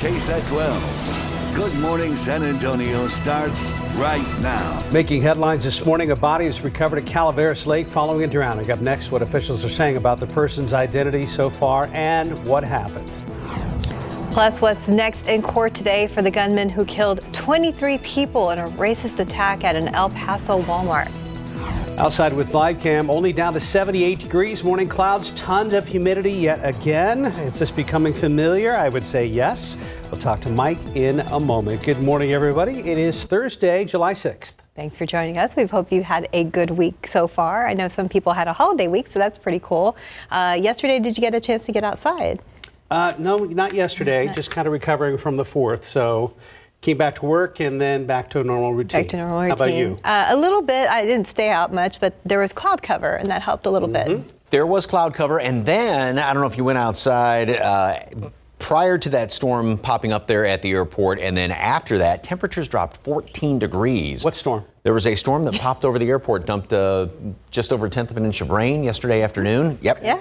KSAT 12. Good Morning San Antonio starts right now. Making headlines this morning, a body is recovered at Calaveras Lake following a drowning. Up next, what officials are saying about the person's identity so far and what happened. Plus, what's next in court today for the gunman who killed 23 people in a racist attack at an El Paso Walmart. Outside with live cam, only down to 78 degrees. Morning clouds, tons of humidity yet again. Is this becoming familiar? I would say yes. We'll talk to Mike in a moment. Good morning, everybody. It is Thursday, July 6th. Thanks for joining us. We hope you had a good week so far. I know some people had a holiday week, so that's pretty cool. Yesterday, did you get a chance to get outside? No, not yesterday. Just kind of recovering from the 4th. So came back to work and then back to a normal routine. Back to normal routine. How about you? A little bit. I didn't stay out much, but there was cloud cover, and that helped a little bit. There was cloud cover, and then, I don't know if you went outside prior to that storm popping up there at the airport, and then after that, temperatures dropped 14 degrees. What storm? There was a storm that popped over the airport, dumped just over 1/10 of an inch of rain yesterday afternoon. Yep. Yeah.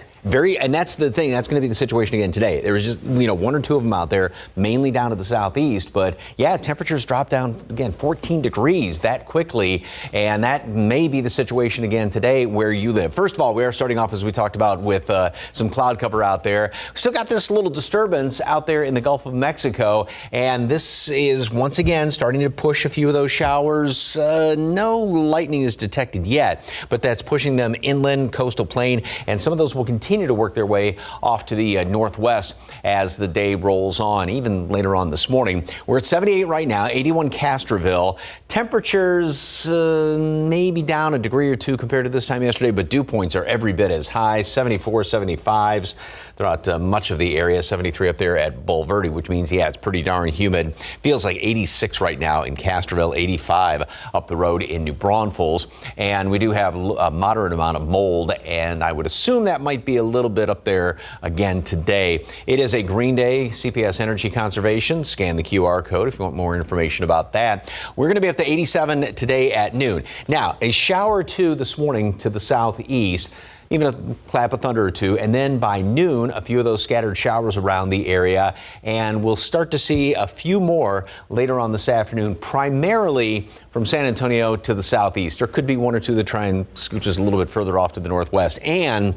And that's the thing. That's going to be the situation again today. There was just, one or two of them out there, mainly down to the southeast. But yeah, temperatures dropped down again 14 degrees that quickly. And that may be the situation again today where you live. First of all, we are starting off, as we talked about, with some cloud cover out there. Still got this little disturbance out there in the Gulf of Mexico. And this is once again starting to push a few of those showers. No lightning is detected yet, but that's pushing them inland, coastal plain, and some of those will continue to work their way off to the northwest as the day rolls on, even later on this morning. We're at 78 right now, 81 Castroville. Temperatures maybe down a degree or two compared to this time yesterday, but dew points are every bit as high, 74, 75s throughout much of the area, 73 up there at Bulverde, which means, yeah, it's pretty darn humid. Feels like 86 right now in Castroville, 85 up the road in New Braunfels, and we do have a moderate amount of mold, and I would assume that might be a little bit up there again today. It is a green day, CPS Energy Conservation. Scan the QR code if you want more information about that. We're going to be up to 87 today at noon. Now, a shower or two this morning to the southeast, even a clap of thunder or two, and then by noon, a few of those scattered showers around the area, and we'll start to see a few more later on this afternoon, primarily from San Antonio to the southeast. There could be one or two that try and scooch us a little bit further off to the northwest, and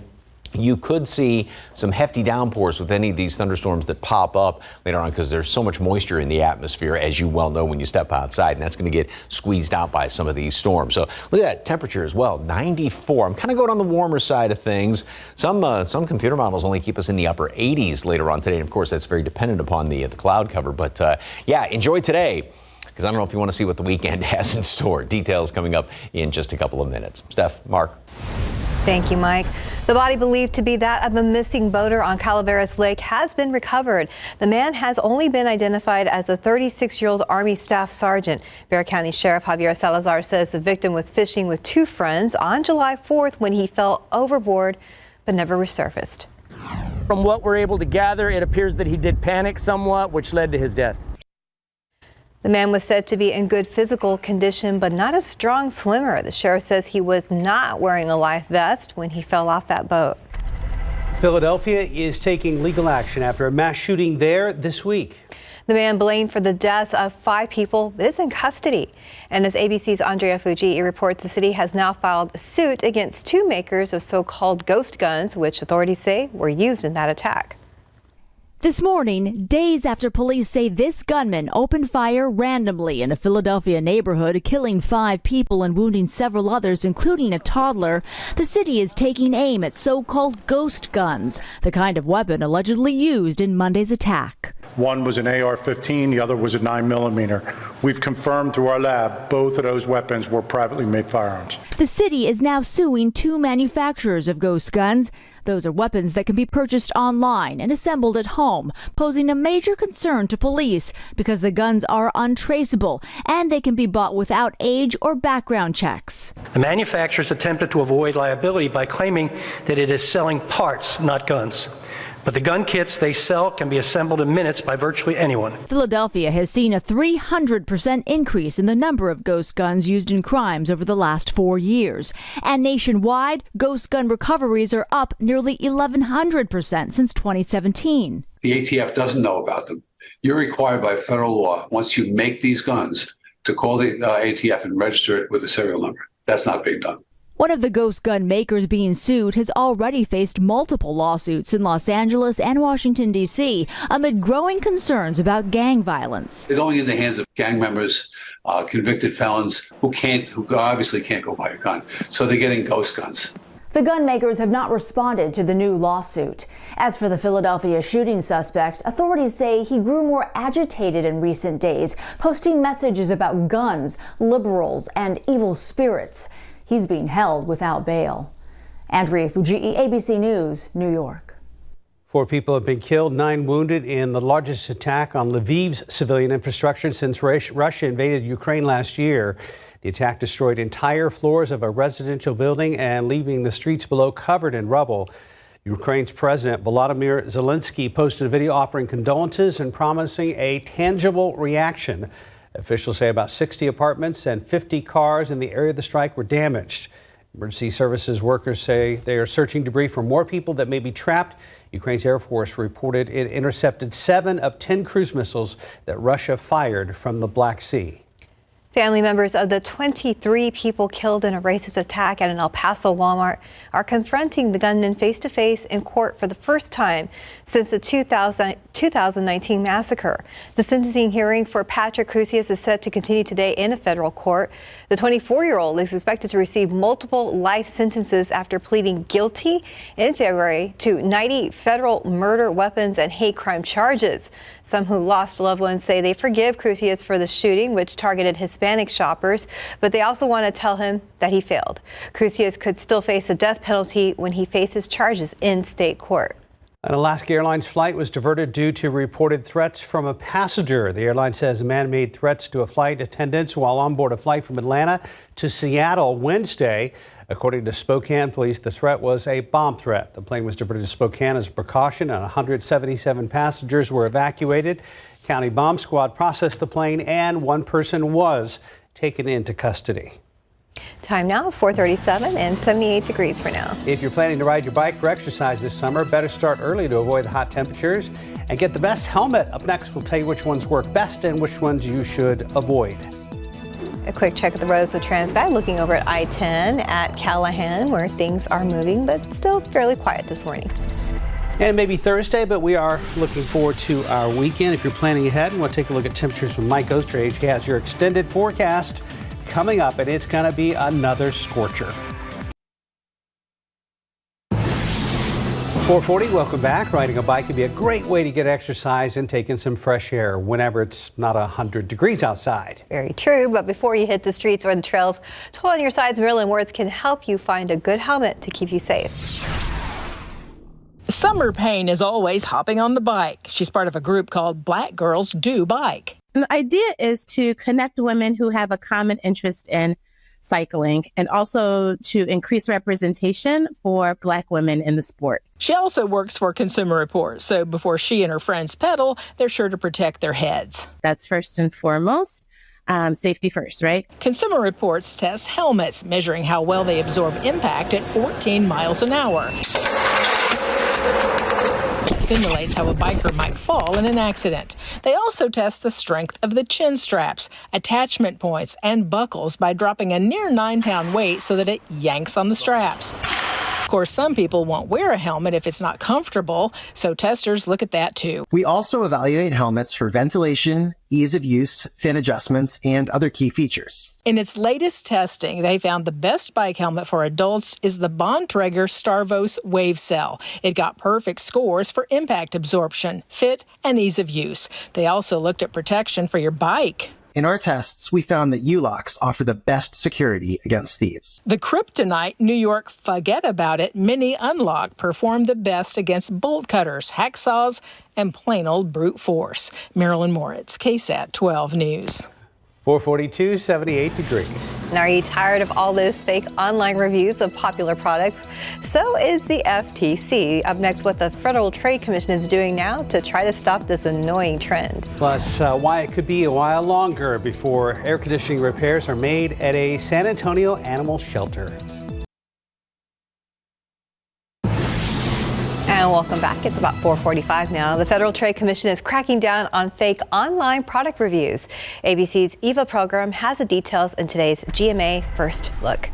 you could see some hefty downpours with any of these thunderstorms that pop up later on because there's so much moisture in the atmosphere, as you well know when you step outside, and that's going to get squeezed out by some of these storms. So look at that temperature as well, 94. I'm kind of going on the warmer side of things. Some computer models only keep us in the upper 80s later on today. And of course, that's very dependent upon the cloud cover. But yeah, enjoy today, because I don't know if you want to see what the weekend has in store. Details coming up in just a couple of minutes. Steph, Mark. Thank you, Mike. The body believed to be that of a missing boater on Calaveras Lake has been recovered. The man has only been identified as a 36-year-old Army Staff Sergeant. Bexar County Sheriff Javier Salazar says the victim was fishing with two friends on July 4th when he fell overboard but never resurfaced. From what we're able to gather, it appears that he did panic somewhat, which led to his death. The man was said to be in good physical condition, but not a strong swimmer. The sheriff says he was not wearing a life vest when he fell off that boat. Philadelphia is taking legal action after a mass shooting there this week. The man blamed for the deaths of 5 people is in custody. And as ABC's Andrea Fujii reports, the city has now filed suit against 2 makers of so-called ghost guns, which authorities say were used in that attack. This morning, days after police say this gunman opened fire randomly in a Philadelphia neighborhood, killing 5 people and wounding several others, including a toddler, the city is taking aim at so-called ghost guns, the kind of weapon allegedly used in Monday's attack. One was an AR-15, the other was a 9mm. We've confirmed through our lab both of those weapons were privately made firearms. The city is now suing 2 manufacturers of ghost guns. Those are weapons that can be purchased online and assembled at home, posing a major concern to police because the guns are untraceable and they can be bought without age or background checks. The manufacturers attempted to avoid liability by claiming that it is selling parts, not guns. But the gun kits they sell can be assembled in minutes by virtually anyone. Philadelphia has seen a 300% increase in the number of ghost guns used in crimes over the last 4 years. And nationwide, ghost gun recoveries are up nearly 1,100% since 2017. The ATF doesn't know about them. You're required by federal law, once you make these guns, to call the ATF and register it with a serial number. That's not being done. One of the ghost gun makers being sued has already faced multiple lawsuits in Los Angeles and Washington, D.C., amid growing concerns about gang violence. They're going in the hands of gang members, convicted felons who obviously can't go buy a gun. So they're getting ghost guns. The gun makers have not responded to the new lawsuit. As for the Philadelphia shooting suspect, authorities say he grew more agitated in recent days, posting messages about guns, liberals, and evil spirits. He's being held without bail. Andrea Fujii, ABC News, New York. 4 people have been killed, 9 wounded in the largest attack on Lviv's civilian infrastructure since Russia invaded Ukraine last year. The attack destroyed entire floors of a residential building and leaving the streets below covered in rubble. Ukraine's President Volodymyr Zelensky posted a video offering condolences and promising a tangible reaction. Officials say about 60 apartments and 50 cars in the area of the strike were damaged. Emergency services workers say they are searching debris for more people that may be trapped. Ukraine's Air Force reported it intercepted 7 of 10 cruise missiles that Russia fired from the Black Sea. Family members of the 23 people killed in a racist attack at an El Paso Walmart are confronting the gunman face-to-face in court for the first time since the 2019 massacre. The sentencing hearing for Patrick Crusius is set to continue today in a federal court. The 24-year-old is expected to receive multiple life sentences after pleading guilty in February to 90 federal murder, weapons, and hate crime charges. Some who lost loved ones say they forgive Crusius for the shooting, which targeted Hispanic shoppers, but they also want to tell him that he failed. Crusius could still face the death penalty when he faces charges in state court. An Alaska Airlines flight was diverted due to reported threats from a passenger. The airline says a man made threats to a flight attendant while on board a flight from Atlanta to Seattle Wednesday. According to Spokane police, the threat was a bomb threat. The plane was diverted to Spokane as a precaution, and 177 passengers were evacuated. County bomb squad processed the plane, and 1 person was taken into custody. Time now is 4:37 and 78 degrees for now. If you're planning to ride your bike for exercise this summer, better start early to avoid the hot temperatures and get the best helmet. Up next, we'll tell you which ones work best and which ones you should avoid. A quick check of the roads with TransGuide, looking over at I-10 at Callahan, where things are moving, but still fairly quiet this morning. And it may be Thursday, but we are looking forward to our weekend. If you're planning ahead, we'll take a look at temperatures from Mike Ostrage. He has your extended forecast coming up, and it's going to be another scorcher. 440, welcome back. Riding a bike can be a great way to get exercise and take in some fresh air whenever it's not 100 degrees outside. Very true, but before you hit the streets or the trails, Toll on Your Side's Marilyn Words can help you find a good helmet to keep you safe. Summer Payne is always hopping on the bike. She's part of a group called Black Girls Do Bike. And the idea is to connect women who have a common interest in cycling and also to increase representation for Black women in the sport. She also works for Consumer Reports, so before she and her friends pedal, they're sure to protect their heads. That's first and foremost. Safety first, right? Consumer Reports tests helmets, measuring how well they absorb impact at 14 miles an hour. Simulates how a biker might fall in an accident. They also test the strength of the chin straps, attachment points, and buckles by dropping a near 9-pound weight so that it yanks on the straps. Of course, some people won't wear a helmet if it's not comfortable, so testers look at that too. We also evaluate helmets for ventilation, ease of use, fin adjustments, and other key features. In its latest testing, they found the best bike helmet for adults is the Bontrager Starvos Wave Cell. It got perfect scores for impact absorption, fit, and ease of use. They also looked at protection for your bike. In our tests, we found that U-locks offer the best security against thieves. The Kryptonite New York Forget About It Mini Unlock performed the best against bolt cutters, hacksaws, and plain old brute force. Marilyn Moritz, KSAT 12 News. 442, 78 degrees. And are you tired of all those fake online reviews of popular products? So is the FTC. Up next, what the Federal Trade Commission is doing now to try to stop this annoying trend. Plus, why it could be a while longer before air conditioning repairs are made at a San Antonio animal shelter. And we'll Welcome back. It's about 4:45 now. The Federal Trade Commission is cracking down on fake online product reviews. ABC's Eva Program has the details in today's GMA First Look.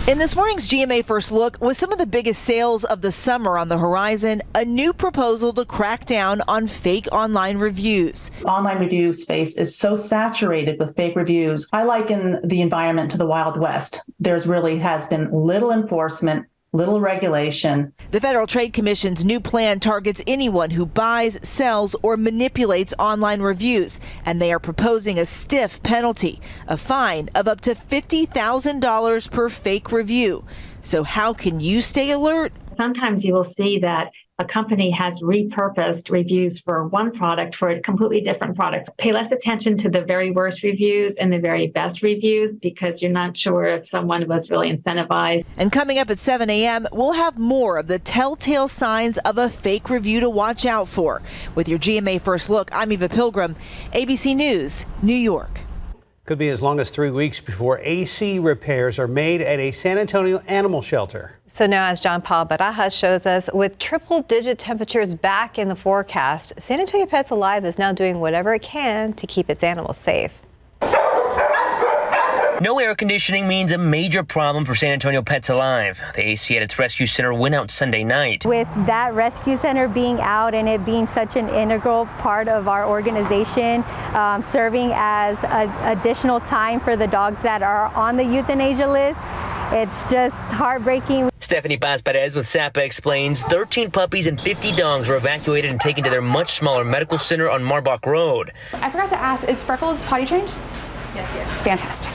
In this morning's GMA First Look, with some of the biggest sales of the summer on the horizon, a new proposal to crack down on fake online reviews. Online review space is so saturated with fake reviews. I liken the environment to the Wild West. There's really has been little enforcement, little regulation. The Federal Trade Commission's new plan targets anyone who buys, sells, or manipulates online reviews, and they are proposing a stiff penalty, a fine of up to $50,000 per fake review. So how can you stay alert? Sometimes you will see that a company has repurposed reviews for one product for a completely different product. Pay less attention to the very worst reviews and the very best reviews because you're not sure if someone was really incentivized. And coming up at 7 a.m., we'll have more of the telltale signs of a fake review to watch out for. With your GMA First Look, I'm Eva Pilgrim, ABC News, New York. Could be as long as 3 weeks before AC repairs are made at a San Antonio animal shelter. So now, as John Paul Barajas shows us, with triple-digit temperatures back in the forecast, San Antonio Pets Alive is now doing whatever it can to keep its animals safe. No air conditioning means a major problem for San Antonio Pets Alive. The AC at its rescue center went out Sunday night. With that rescue center being out and it being such an integral part of our organization, serving as additional time for the dogs that are on the euthanasia list, it's just heartbreaking. Stephanie Paz Perez with SAPA explains 13 puppies and 50 dogs were evacuated and taken to their much smaller medical center on Marbach Road. I forgot to ask, is Freckles potty trained? Yes. Fantastic.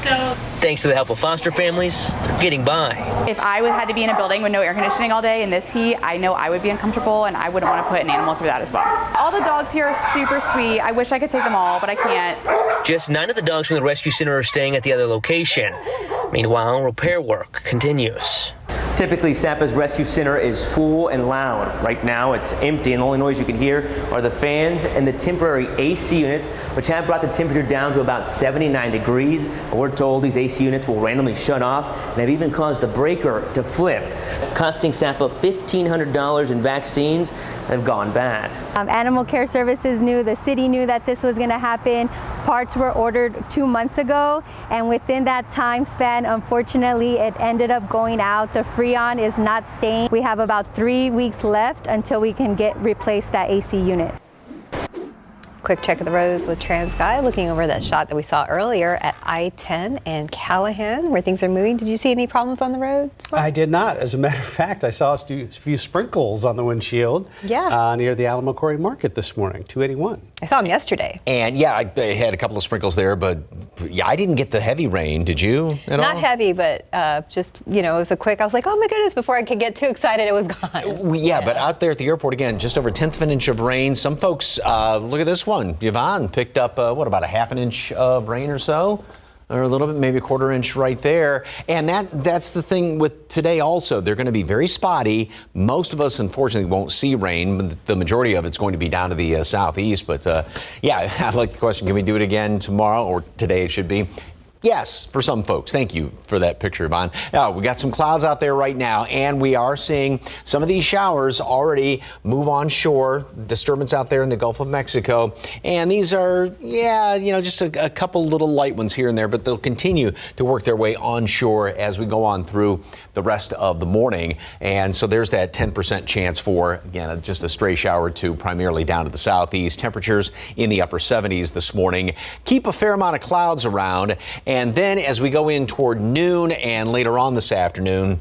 Thanks to the help of foster families, they're getting by. If I had to be in a building with no air conditioning all day in this heat, I know I would be uncomfortable and I wouldn't want to put an animal through that as well. All the dogs here are super sweet. I wish I could take them all, but I can't. Just 9 of the dogs from the rescue center are staying at the other location. Meanwhile, repair work continues. Typically, SAPA's rescue center is full and loud. Right now, it's empty, and the only noise you can hear are the fans and the temporary AC units, which have brought the temperature down to about 79 degrees. We're told these AC units will randomly shut off and have even caused the breaker to flip, costing SAPA $1,500 in vaccines that have gone bad. Animal Care Services knew, the city knew that this was going to happen. Parts were ordered 2 months ago, and within that time span, unfortunately, it ended up going out. The Freon is not staying. We have about 3 weeks left until we can replace that AC unit. Quick check of the roads with TransGuide, looking over that shot that we saw earlier at I-10 and Callahan, where things are moving. Did you see any problems on the roads? I did not. As a matter of fact, I saw a few sprinkles on the windshield near the Alamo Quarry Market this morning, 281. I saw them yesterday. And yeah, I had a couple of sprinkles there, but yeah, I didn't get the heavy rain. Did you at all? Not heavy, but just, it was a quick, I was like, oh my goodness, before I could get too excited, it was gone. Yeah, but out there at the airport, again, just over 1/10 of an inch of rain. Some folks, look at this one. Yvonne picked up, about 1/2 inch of rain or so? Or a little bit, maybe 1/4 inch right there. And that's the thing with today also. They're going to be very spotty. Most of us, unfortunately, won't see rain. The majority of it's going to be down to the southeast. But yeah, I like the question, can we do it again tomorrow? Or today it should be. Yes, for some folks. Thank you for that picture, Yvonne. Now, we got some clouds out there right now, and we are seeing some of these showers already move on shore. Disturbance out there in the Gulf of Mexico. And these are, just a couple little light ones here and there, but they'll continue to work their way onshore as we go on through the rest of the morning. And so there's that 10% chance for, again, just a stray shower or two, primarily down to the southeast. Temperatures in the upper 70s this morning. Keep a fair amount of clouds around. And then as we go in toward noon and later on this afternoon,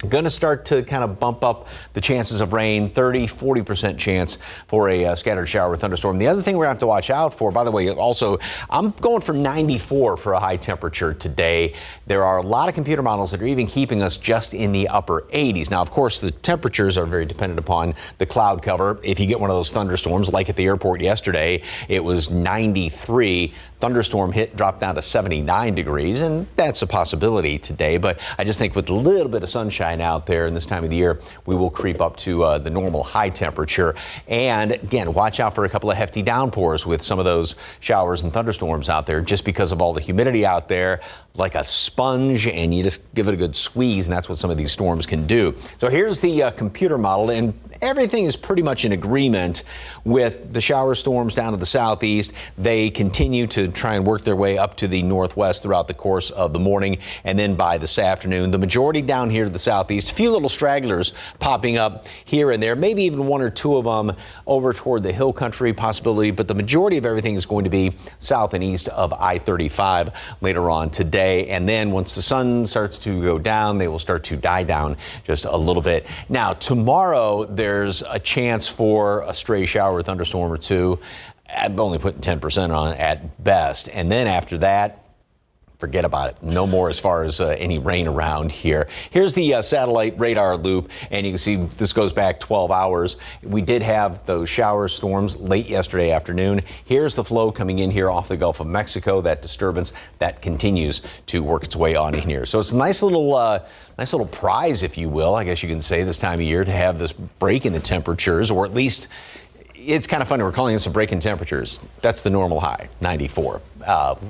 going to start to kind of bump up the chances of rain, 30-40% chance for a scattered shower or thunderstorm. The other thing we're going to have to watch out for, by the way, also, I'm going for 94 for a high temperature today. There are a lot of computer models that are even keeping us just in the upper 80s. Now, of course, the temperatures are very dependent upon the cloud cover. If you get one of those thunderstorms, like at the airport yesterday, it was 93. Thunderstorm dropped down to 79 degrees, and that's a possibility today. But I just think with a little bit of sunshine, sunshine out there, and this time of the year we will creep up to the normal high temperature. And again, watch out for a couple of hefty downpours with some of those showers and thunderstorms out there, just because of all the humidity out there, like a sponge, and you just give it a good squeeze, and that's what some of these storms can do. So here's the computer model, and everything is pretty much in agreement with the shower storms down to the southeast. They continue to try and work their way up to the northwest throughout the course of the morning, and then by this afternoon, the majority down here to the southeast. A few little stragglers popping up here and there, maybe even one or two of them over toward the hill country possibility, but the majority of everything is going to be south and east of I-35 later on today. And then once the sun starts to go down, they will start to die down just a little bit. Now, tomorrow, there's a chance for a stray shower or thunderstorm or two. I'm only putting 10% on at best. And then after that, forget about it. No more as far as any rain around here. Here's the satellite radar loop, and you can see this goes back 12 hours. We did have those shower storms late yesterday afternoon. Here's the flow coming in here off the Gulf of Mexico. That disturbance that continues to work its way on in here. So it's a nice little prize, if you will, I guess you can say, this time of year to have this break in the temperatures, or at least it's kind of funny. We're calling this a break in temperatures. That's the normal high, 94.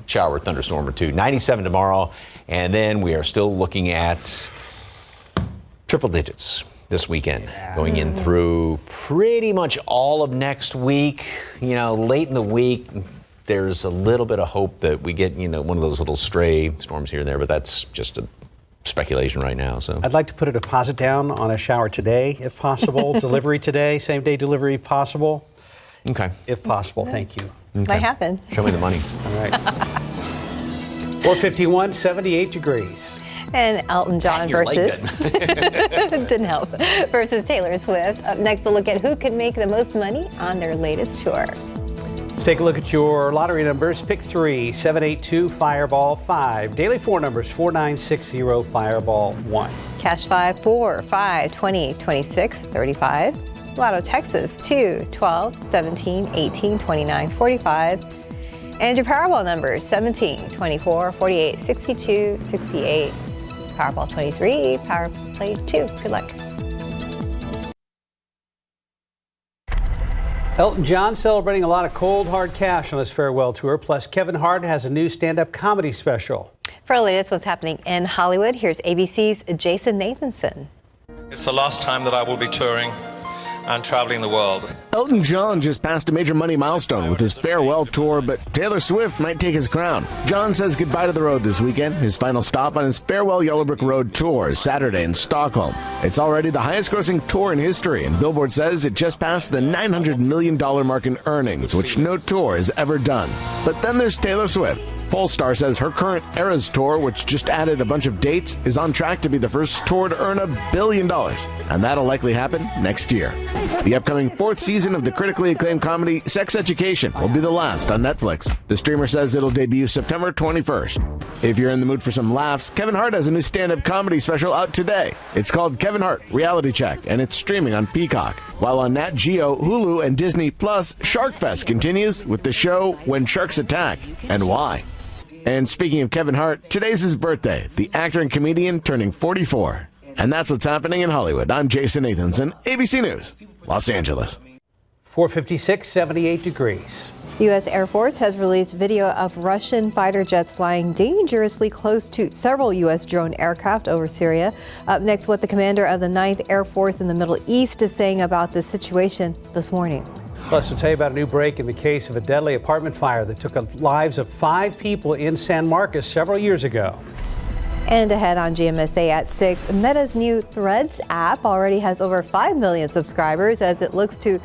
Shower, thunderstorm or two. 97 tomorrow. And then we are still looking at triple digits this weekend, going in through pretty much all of next week. You know, late in the week, there's a little bit of hope that we get, one of those little stray storms here and there, but that's just a speculation right now. So I'd like to put a deposit down on a shower today, if possible. Delivery today, same day delivery possible. Okay. If possible, thank you. Okay. Might happen. Show me the money. All right. 451, 78 degrees. And Elton John versus didn't help versus Taylor Swift. Up next, we'll look at who could make the most money on their latest tour. Let's take a look at your lottery numbers. Pick 3, 782, Fireball 5. Daily 4 numbers, 4960, Fireball 1. Cash 5, 4, 5, 20, 26, 35. Lotto Texas 2, 12, 17, 18, 29, 45. And your Powerball numbers 17, 24, 48, 62, 68. Powerball 23, Power Play 2. Good luck. Elton John celebrating a lot of cold, hard cash on his farewell tour. Plus, Kevin Hart has a new stand-up comedy special. For the latest what's happening in Hollywood, here's ABC's Jason Nathanson. It's the last time that I will be touring and traveling the world. Elton John just passed a major money milestone with his farewell tour, but Taylor Swift might take his crown. John says goodbye to the road this weekend. His final stop on his farewell Yellow Brick Road tour is Saturday in Stockholm. It's already the highest grossing tour in history, and Billboard says it just passed the $900 million mark in earnings, which no tour has ever done. But then there's Taylor Swift. Polestar says her current Eras tour, which just added a bunch of dates, is on track to be the first tour to earn $1 billion. And that'll likely happen next year. The upcoming 4th season of the critically acclaimed comedy Sex Education will be the last on Netflix. The streamer says it'll debut September 21st. If you're in the mood for some laughs, Kevin Hart has a new stand-up comedy special out today. It's called Kevin Hart Reality Check, and it's streaming on Peacock. While on Nat Geo, Hulu, and Disney Plus, Shark Fest continues with the show When Sharks Attack and Why. And speaking of Kevin Hart, today's his birthday, the actor and comedian turning 44. And that's what's happening in Hollywood. I'm Jason Nathanson, ABC News, Los Angeles. 456, 78 degrees. The U.S. Air Force has released video of Russian fighter jets flying dangerously close to several U.S. drone aircraft over Syria. Up next, what the commander of the 9th Air Force in the Middle East is saying about this situation this morning. Plus, we'll tell you about a new break in the case of a deadly apartment fire that took the lives of 5 people in San Marcos several years ago. And ahead on GMSA at 6, Meta's new Threads app already has over 5 million subscribers as it looks to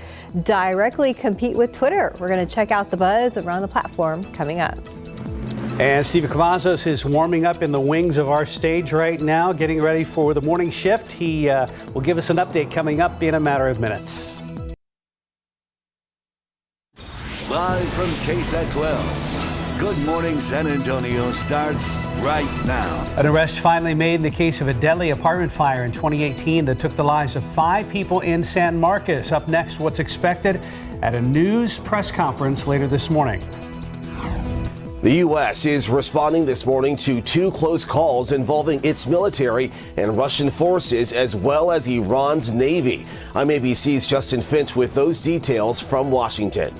directly compete with Twitter. We're going to check out the buzz around the platform coming up. And Steve Cavazos is warming up in the wings of our stage right now, getting ready for the morning shift. He will give us an update coming up in a matter of minutes. Live from KSAT 12. Good Morning San Antonio starts right now. An arrest finally made in the case of a deadly apartment fire in 2018 that took the lives of 5 people in San Marcos. Up next, what's expected at a news press conference later this morning. The U.S. is responding this morning to 2 close calls involving its military and Russian forces, as well as Iran's Navy. I'm ABC's Justin Finch with those details from Washington.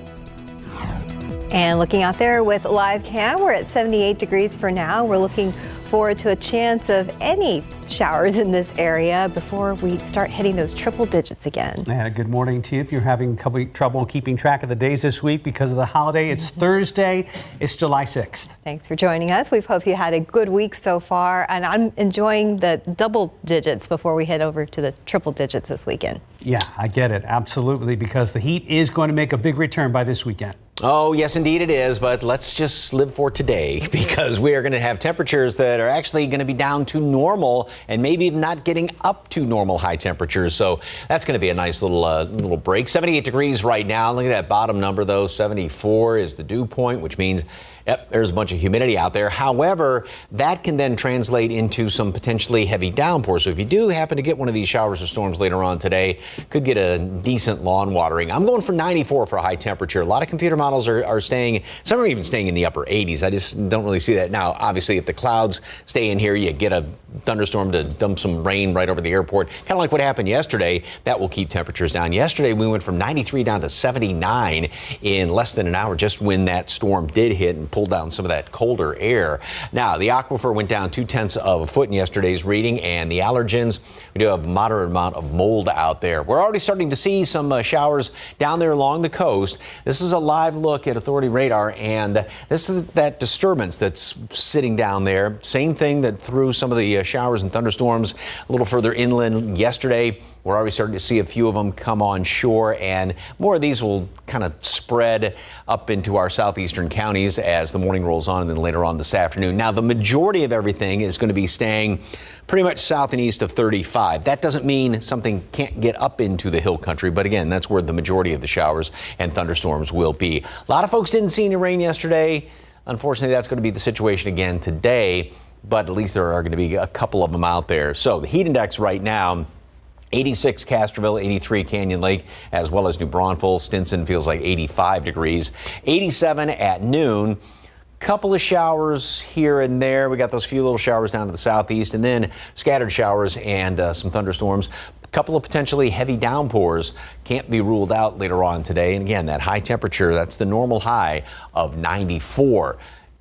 And looking out there with live cam, we're at 78 degrees for now. We're looking forward to a chance of any showers in this area before we start hitting those triple digits again. And good morning to you. If you're having trouble keeping track of the days this week because of the holiday, it's Thursday. It's July 6th. Thanks for joining us. We hope you had a good week so far. And I'm enjoying the double digits before we head over to the triple digits this weekend. Yeah, I get it. Absolutely. Because the heat is going to make a big return by this weekend. Oh, yes, indeed it is. But let's just live for today, because we are going to have temperatures that are actually going to be down to normal and maybe even not getting up to normal high temperatures. So that's going to be a nice little break. 78 degrees right now. Look at that bottom number, though. 74 is the dew point, which means yep, there's a bunch of humidity out there. However, that can then translate into some potentially heavy downpours. So if you do happen to get one of these showers or storms later on today, could get a decent lawn watering. I'm going for 94 for a high temperature. A lot of computer models are staying, some are even staying in the upper 80s. I just don't really see that now. Obviously, if the clouds stay in here, you get a thunderstorm to dump some rain right over the airport. Kind of like what happened yesterday. That will keep temperatures down. Yesterday, we went from 93 down to 79 in less than an hour, just when that storm did hit and pulled down some of that colder air. Now, the aquifer went down 0.2 of a foot in yesterday's reading, and the allergens, we do have a moderate amount of mold out there. We're already starting to see some showers down there along the coast. This is a live look at Authority radar, and this is that disturbance that's sitting down there. Same thing that threw some of the showers and thunderstorms a little further inland yesterday. We're already starting to see a few of them come on shore, and more of these will kind of spread up into our southeastern counties as the morning rolls on, and then later on this afternoon. Now, the majority of everything is going to be staying pretty much south and east of 35. That doesn't mean something can't get up into the hill country, but again, that's where the majority of the showers and thunderstorms will be. A lot of folks didn't see any rain yesterday. Unfortunately, that's going to be the situation again today, but at least there are going to be a couple of them out there. So the heat index right now, 86 Castroville, 83 Canyon Lake, as well as New Braunfels. Stinson feels like 85 degrees. 87 at noon. Couple of showers here and there. We got those few little showers down to the southeast, and then scattered showers and some thunderstorms. A couple of potentially heavy downpours can't be ruled out later on today. And again, that high temperature, that's the normal high of 94.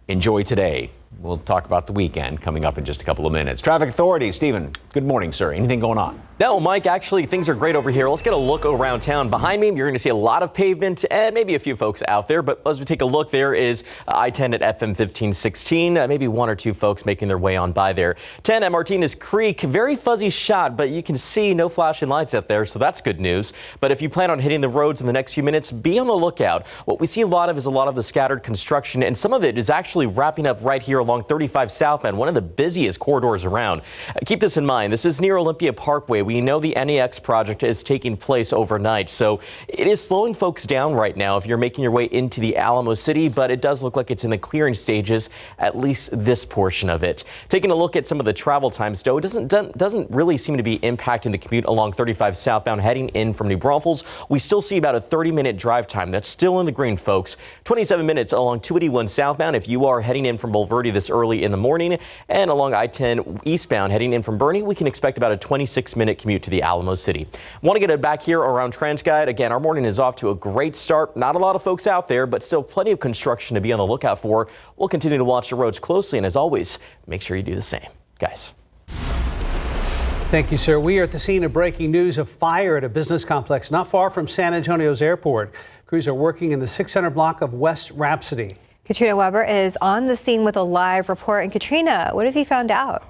Enjoy today. We'll talk about the weekend coming up in just a couple of minutes. Traffic Authority, Stephen, good morning, sir. Anything going on? No, Mike, actually, things are great over here. Let's get a look around town. Behind me, you're going to see a lot of pavement and maybe a few folks out there. But as we take a look, there is I-10 at FM 1516. Maybe one or two folks making their way on by there. 10 at Martinez Creek, very fuzzy shot, but you can see no flashing lights out there, so that's good news. But if you plan on hitting the roads in the next few minutes, be on the lookout. What we see a lot of is a lot of the scattered construction, and some of it is actually wrapping up right here along 35 southbound, one of the busiest corridors around. Keep this in mind. This is near Olympia Parkway. We know the NEX project is taking place overnight, so it is slowing folks down right now if you're making your way into the Alamo City, but it does look like it's in the clearing stages, at least this portion of it. Taking a look at some of the travel times, though, it doesn't really seem to be impacting the commute along 35 southbound heading in from New Braunfels. We still see about a 30-minute drive time. That's still in the green, folks. 27 minutes along 281 southbound if you are heading in from Bulverde this early in the morning, and along I-10 eastbound heading in from Bernie, we can expect about a 26-minute commute to the Alamo City. Want to get it back here around TransGuide. Again, our morning is off to a great start. Not a lot of folks out there, but still plenty of construction to be on the lookout for. We'll continue to watch the roads closely, and as always, make sure you do the same. Guys. Thank you, sir. We are at the scene of breaking news of fire at a business complex not far from San Antonio's airport. Crews are working in the 600 block of West Rhapsody. Katrina Weber is on the scene with a live report. And Katrina, what have you found out?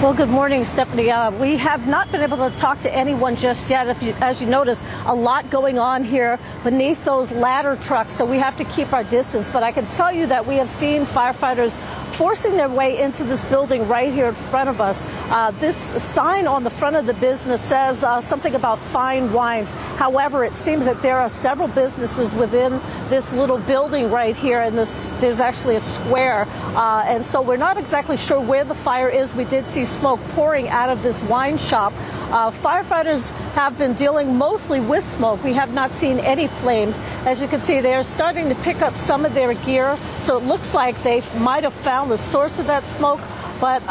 Well, good morning, Stephanie. We have not been able to talk to anyone just yet. As you notice, a lot going on here beneath those ladder trucks, so we have to keep our distance. But I can tell you that we have seen firefighters forcing their way into this building right here in front of us. This sign on the front of the business says something about fine wines. However, it seems that there are several businesses within this little building right here, and there's actually a square. And so we're not exactly sure where the fire is. We did see smoke pouring out of this wine shop. Firefighters have been dealing mostly with smoke. We have not seen any flames. As you can see, they're starting to pick up some of their gear, so it looks like they might have found the source of that smoke, but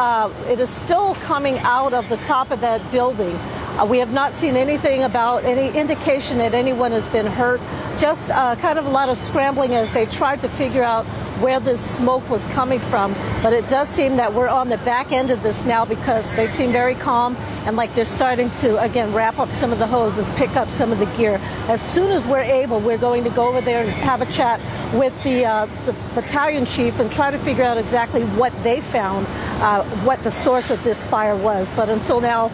it is still coming out of the top of that building. We have not seen anything about any indication that anyone has been hurt, just kind of a lot of scrambling as they tried to figure out where this smoke was coming from. But it does seem that we're on the back end of this now because they seem very calm and like they're starting to, again, wrap up some of the hoses, pick up some of the gear. As soon as we're able, we're going to go over there and have a chat with the battalion chief and try to figure out exactly what they found, what the source of this fire was. But until then,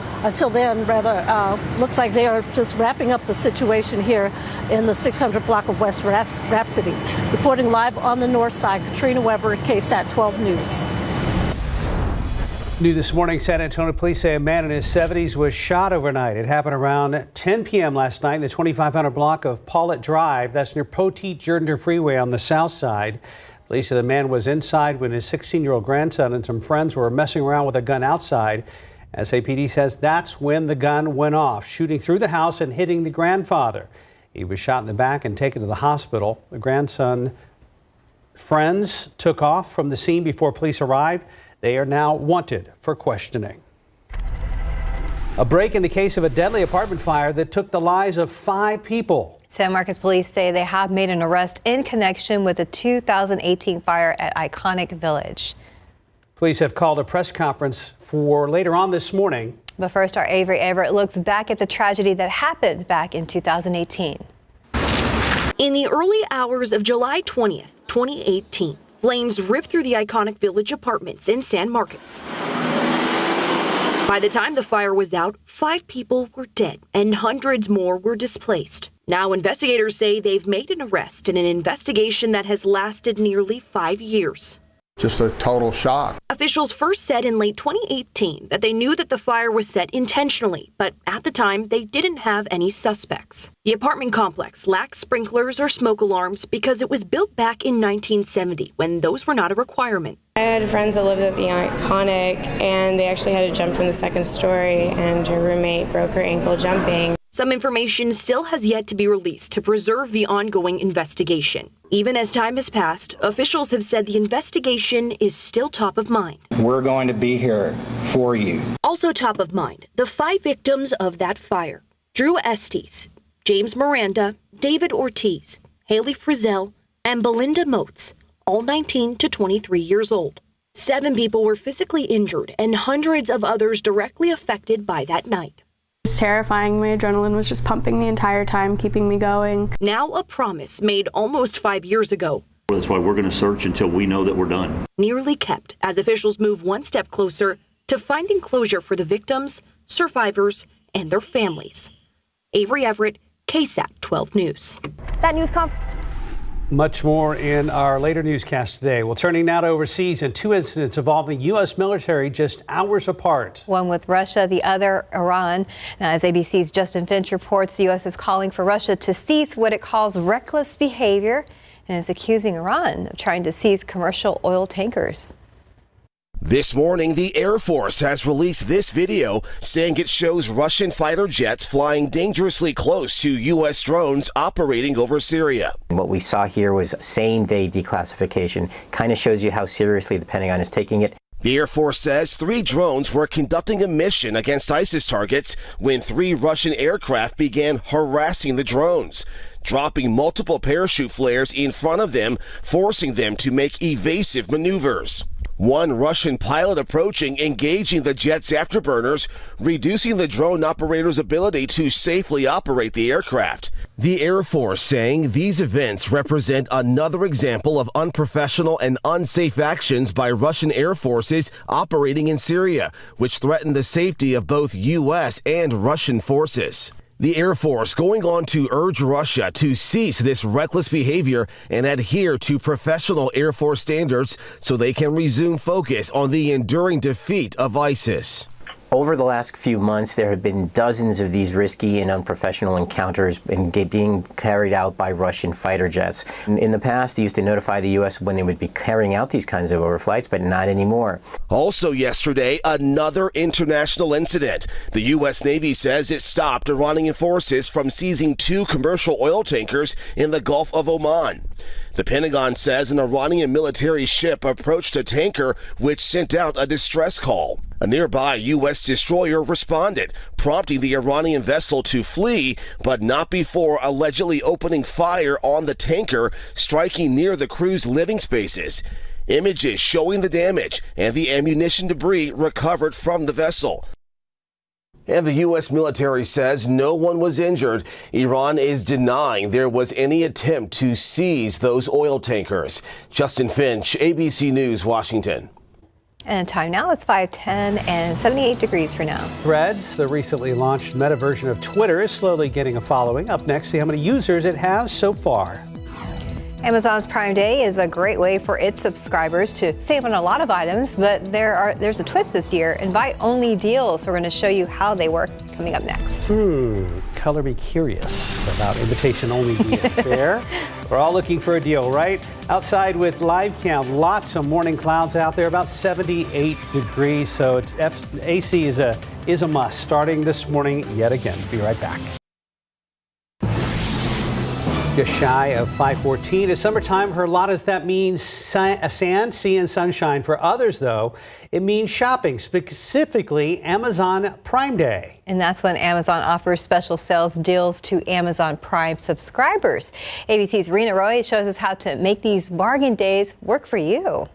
looks like they are just wrapping up the situation here in the 600 block of West Rhapsody. Reporting live on the north side, Katrina Weber, KSAT 12 News. New this morning, San Antonio police say a man in his 70s was shot overnight. It happened around 10 p.m. last night in the 2500 block of Paulette Drive. That's near Poteet Jordan Freeway on the south side. Police say the man was inside when his 16-year-old grandson and some friends were messing around with a gun outside. SAPD says that's when the gun went off, shooting through the house and hitting the grandfather. He was shot in the back and taken to the hospital. The grandson friends took off from the scene before police arrived. They are now wanted for questioning. A break in the case of a deadly apartment fire that took the lives of 5 people. San Marcos police say they have made an arrest in connection with the 2018 fire at Iconic Village. Police have called a press conference for later on this morning. But first, our Avery Everett looks back at the tragedy that happened back in 2018. In the early hours of July 20th, 2018, flames ripped through the Iconic Village apartments in San Marcos. By the time the fire was out, 5 people were dead and hundreds more were displaced. Now investigators say they've made an arrest in an investigation that has lasted nearly 5 years. Just a total shock. Officials first said in late 2018 that they knew that the fire was set intentionally, but at the time they didn't have any suspects. The apartment complex lacked sprinklers or smoke alarms because it was built back in 1970 when those were not a requirement. I had friends that lived at the Iconic and they actually had to jump from the 2nd story and her roommate broke her ankle jumping. Some information still has yet to be released to preserve the ongoing investigation. Even as time has passed, officials have said the investigation is still top of mind. We're going to be here for you. Also top of mind, the 5 victims of that fire: Drew Estes, James Miranda, David Ortiz, Haley Frizzell, and Belinda Motes, all 19 to 23 years old. 7 people were physically injured and hundreds of others directly affected by that night. It's terrifying. My adrenaline was just pumping the entire time, keeping me going. Now a promise made almost 5 years ago. That's why we're going to search until we know that we're done. Nearly kept as officials move one step closer to finding closure for the victims, survivors, and their families. Avery Everett, KSAT 12 News. That news conference. Much more in our later newscast today. Well, turning now to overseas and 2 incidents involving U.S. military just hours apart. One with Russia, the other Iran. Now, as ABC's Justin Finch reports, the U.S. is calling for Russia to cease what it calls reckless behavior and is accusing Iran of trying to seize commercial oil tankers. This morning, the Air Force has released this video saying it shows Russian fighter jets flying dangerously close to U.S. drones operating over Syria. What we saw here was same-day declassification. Kind of shows you how seriously the Pentagon is taking it. The Air Force says 3 drones were conducting a mission against ISIS targets when 3 Russian aircraft began harassing the drones, dropping multiple parachute flares in front of them, forcing them to make evasive maneuvers. One Russian pilot approaching, engaging the jet's afterburners, reducing the drone operator's ability to safely operate the aircraft. The Air Force saying these events represent another example of unprofessional and unsafe actions by Russian air forces operating in Syria, which threaten the safety of both U.S. and Russian forces. The Air Force going on to urge Russia to cease this reckless behavior and adhere to professional Air Force standards so they can resume focus on the enduring defeat of ISIS. Over the last few months, there have been dozens of these risky and unprofessional encounters being carried out by Russian fighter jets. In the past, they used to notify the U.S. when they would be carrying out these kinds of overflights, but not anymore. Also yesterday, another international incident. The U.S. Navy says it stopped Iranian forces from seizing 2 commercial oil tankers in the Gulf of Oman. The Pentagon says an Iranian military ship approached a tanker which sent out a distress call. A nearby U.S. destroyer responded, prompting the Iranian vessel to flee, but not before allegedly opening fire on the tanker, striking near the crew's living spaces. Images showing the damage and the ammunition debris recovered from the vessel. And the U.S. military says no one was injured. Iran is denying there was any attempt to seize those oil tankers. Justin Finch, ABC News, Washington. And time now is 5:10 and 78 degrees for now. Threads, the recently launched meta version of Twitter, is slowly getting a following. Up next, see how many users it has so far. Amazon's Prime Day is a great way for its subscribers to save on a lot of items, but there's a twist this year. Invite-only deals. We're going to show you how they work coming up next. Color me curious about invitation-only deals there. We're all looking for a deal, right? Outside with live cam, lots of morning clouds out there, about 78 degrees. So AC is a must starting this morning yet again. Be right back. Just shy of 5:14. It's summertime. For a lot of that means sand, sea, and sunshine. For others, though, it means shopping, specifically Amazon Prime Day. And that's when Amazon offers special sales deals to Amazon Prime subscribers. ABC's Rena Roy shows us how to make these bargain days work for you.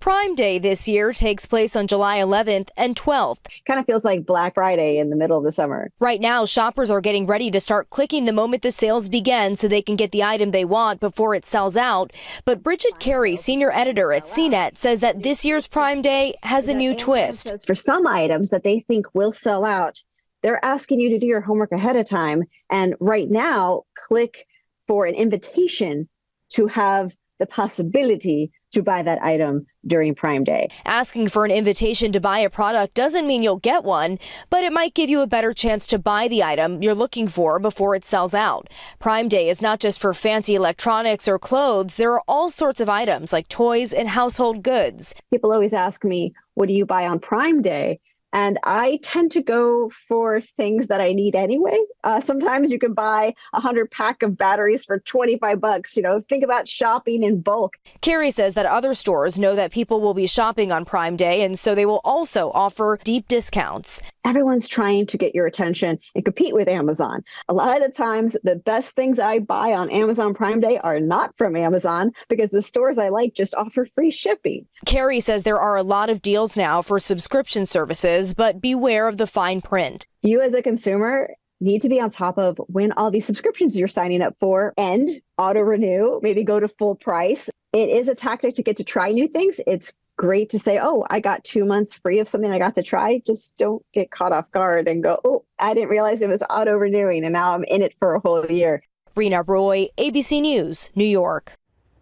Prime Day this year takes place on July 11th and 12th. Kind of feels like Black Friday in the middle of the summer. Right now, shoppers are getting ready to start clicking the moment the sales begin so they can get the item they want before it sells out. But Bridget Carey, senior editor at CNET, says that this year's Prime Day has a new twist. For some items that they think will sell out, they're asking you to do your homework ahead of time. And right now, click for an invitation to have the possibility to buy that item during Prime Day. Asking for an invitation to buy a product doesn't mean you'll get one, but it might give you a better chance to buy the item you're looking for before it sells out. Prime Day is not just for fancy electronics or clothes. There are all sorts of items like toys and household goods. People always ask me, what do you buy on Prime Day? And I tend to go for things that I need anyway. Sometimes you can buy a 100-pack of batteries for $25. Think about shopping in bulk. Carrie says that other stores know that people will be shopping on Prime Day, and so they will also offer deep discounts. Everyone's trying to get your attention and compete with Amazon. A lot of the times, the best things I buy on Amazon Prime Day are not from Amazon because the stores I like just offer free shipping. Carrie says there are a lot of deals now for subscription services, but beware of the fine print. You as a consumer need to be on top of when all these subscriptions you're signing up for end, auto renew, maybe go to full price. It is a tactic to get to try new things. It's great to say, oh, I got 2 months free of something I got to try. Just don't get caught off guard and go, oh, I didn't realize it was auto renewing and now I'm in it for a whole year. Rena Roy, ABC News, New York.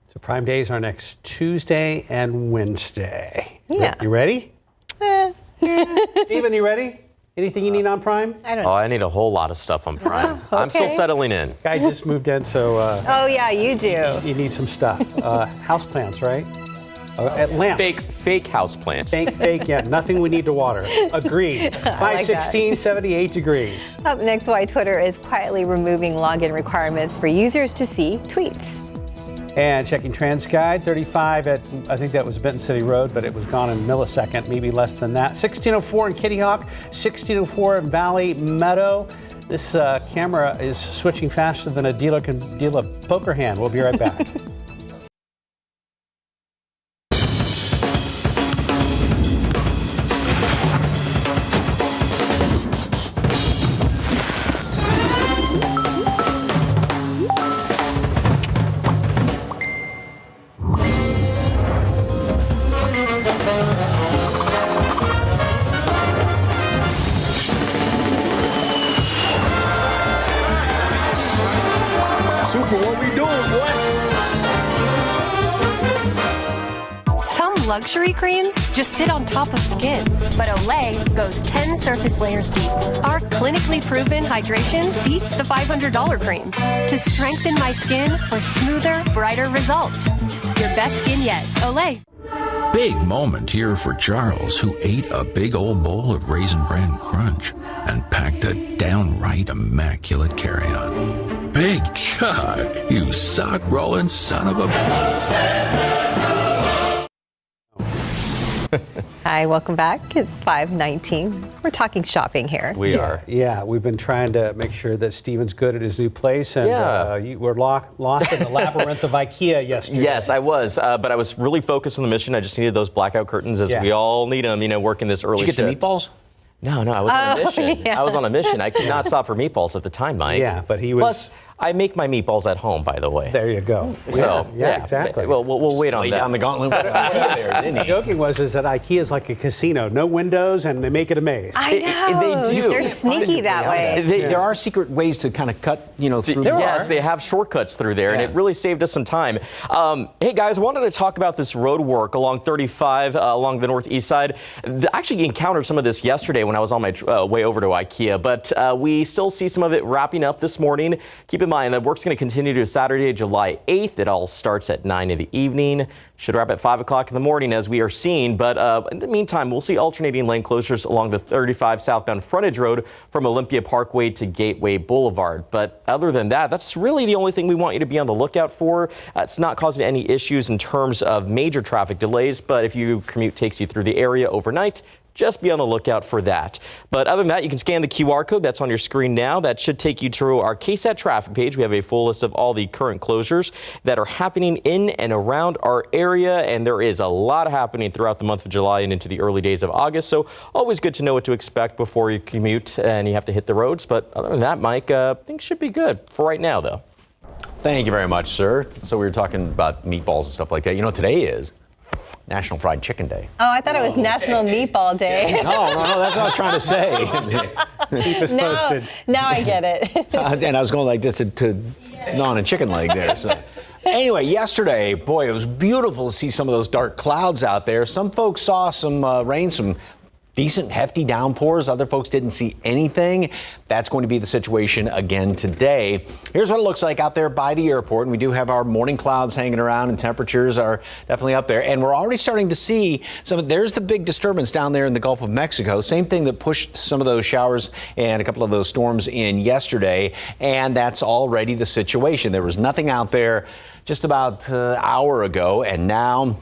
So Prime Days are next Tuesday and Wednesday. Yeah. You ready? Steven, you ready? Anything you need on Prime? I don't know. Oh, I need a whole lot of stuff on Prime. I'm still settling in. Guy just moved in, so Oh, yeah, you do. you need some stuff. Houseplants, right? Lamps. Fake houseplants. Fake, yeah. Nothing we need to water. Agreed. like that. 5:16, 78 degrees. Up next, why Twitter is quietly removing login requirements for users to see tweets. And checking Trans Guide, 35 at, I think that was Benton City Road, but it was gone in a millisecond, maybe less than that. 1604 in Kitty Hawk, 1604 in Valley Meadow. This camera is switching faster than a dealer can deal a poker hand. We'll be right back. luxury creams just sit on top of skin, but Olay goes 10 surface layers deep. Our clinically proven hydration beats the $500 cream to strengthen my skin for smoother, brighter results. Your best skin yet. Olay. Big moment here for Charles, who ate a big old bowl of Raisin Bran Crunch and packed a downright immaculate carry-on. Big Chuck, you sock-rolling son of a... Hi, welcome back. It's 5:19. We're talking shopping here. We are. Yeah, we've been trying to make sure that Steven's good at his new place, and you were lost in the labyrinth of IKEA yesterday. Yes, I was, but I was really focused on the mission. I just needed those blackout curtains, as we all need them, working this early shift. Did you get the meatballs? No, I was on a mission. Yeah. I was on a mission. I could not stop for meatballs at the time, Mike. Yeah, but he was... Plus, I make my meatballs at home, by the way. There you go. So, yeah, exactly. Well, we'll wait on Lay that. down the gauntlet with IKEA there, didn't he? Joking is that IKEA is like a casino. No windows, and they make it a maze. I know. They do. They're sneaky that way. There are secret ways to kind of cut, through. Yes, they have shortcuts through there, and it really saved us some time. Hey, guys, I wanted to talk about this road work along 35 along the northeast side. I actually encountered some of this yesterday when I was on my way over to IKEA, but we still see some of it wrapping up this morning. Keep in mind, the work's going to continue to Saturday, July 8th. It all starts at 9 in the evening. Should wrap at 5 o'clock in the morning, as we are seeing. But in the meantime, we'll see alternating lane closures along the 35 southbound frontage road from Olympia Parkway to Gateway Boulevard. But other than that, that's really the only thing we want you to be on the lookout for. It's not causing any issues in terms of major traffic delays, but if your commute takes you through the area overnight, just be on the lookout for that. But other than that, you can scan the QR code that's on your screen now. That should take you to our KSAT traffic page. We have a full list of all the current closures that are happening in and around our area, and there is a lot happening throughout the month of July and into the early days of August. So always good to know what to expect before you commute and you have to hit the roads. But other than that, Mike, things should be good for right now, though. Thank you very much, sir. So we were talking about meatballs and stuff like that. Today is National Fried Chicken Day. Oh, I thought it was National Meatball Day. No, that's what I was trying to say. Keep us posted. Now I get it. And I was going like this to gnaw on a chicken leg there. So. Anyway, yesterday, boy, it was beautiful to see some of those dark clouds out there. Some folks saw some rain, some decent, hefty downpours. Other folks didn't see anything. That's going to be the situation again today. Here's what it looks like out there by the airport. And we do have our morning clouds hanging around, and temperatures are definitely up there. And we're already starting to see there's the big disturbance down there in the Gulf of Mexico. Same thing that pushed some of those showers and a couple of those storms in yesterday. And that's already the situation. There was nothing out there just about an hour ago, and now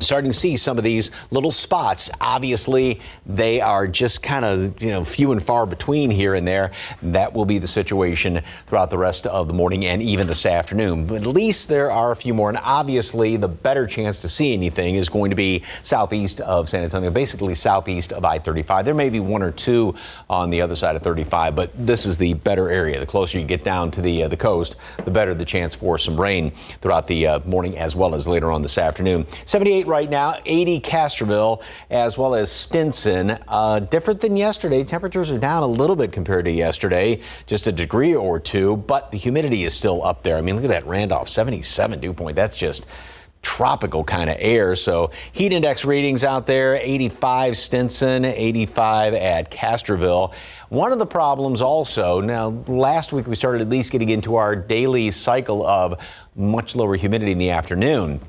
starting to see some of these little spots. Obviously, they are just kind of, few and far between here and there. That will be the situation throughout the rest of the morning and even this afternoon. But at least there are a few more. And obviously, the better chance to see anything is going to be southeast of San Antonio, basically southeast of I-35. There may be one or two on the other side of 35, but this is the better area. The closer you get down to the coast, the better the chance for some rain throughout the morning as well as later on this afternoon. 78 right now, 80 Castroville as well as Stinson. Different than yesterday. Temperatures are down a little bit compared to yesterday, just a degree or two, but the humidity is still up there. I mean, look at that Randolph, 77 dew point. That's just tropical kind of air. So heat index readings out there, 85 Stinson, 85 at Castroville. One of the problems also, now last week we started at least getting into our daily cycle of much lower humidity in the afternoon.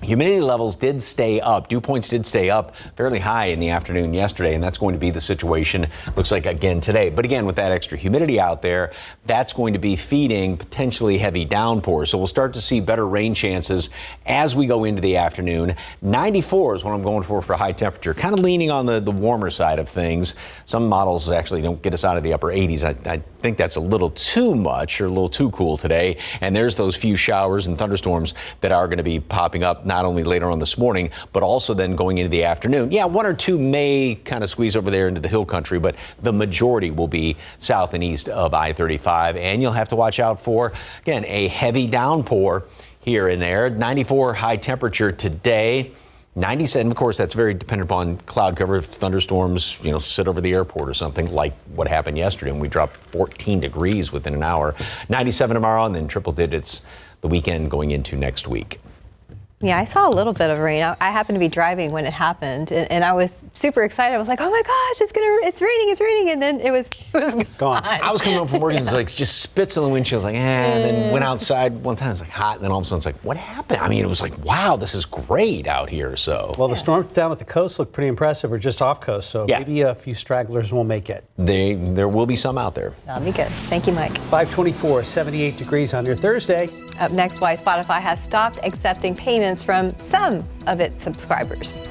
Humidity levels did stay up. Dew points did stay up fairly high in the afternoon yesterday, and that's going to be the situation, looks like, again today. But again, with that extra humidity out there, that's going to be feeding potentially heavy downpours. So we'll start to see better rain chances as we go into the afternoon. 94 is what I'm going for high temperature, kind of leaning on the warmer side of things. Some models actually don't get us out of the upper 80s. I think that's a little too much or a little too cool today. And there's those few showers and thunderstorms that are going to be popping up not only later on this morning, but also then going into the afternoon. Yeah, one or two may kind of squeeze over there into the hill country, but the majority will be south and east of I-35. And you'll have to watch out for, again, a heavy downpour here and there. 94 high temperature today. 97, of course, that's very dependent upon cloud cover. If thunderstorms, sit over the airport or something like what happened yesterday, and we dropped 14 degrees within an hour. 97 tomorrow, and then triple digits the weekend going into next week. Yeah, I saw a little bit of rain. I happened to be driving when it happened, and I was super excited. I was like, "Oh my gosh, it's raining!" And then it was gone. I was coming home from work and it's like just spits on the windshield. I was like, and then went outside one time. It's like hot, and then all of a sudden it's like, what happened? I mean, it was like, wow, this is great out here. So well, the storms down at the coast look pretty impressive, or just off coast. So maybe a few stragglers will make it. There will be some out there. That'll be good. Thank you, Mike. 524, 78 degrees on your Thursday. Up next, why Spotify has stopped accepting payments from some of its subscribers.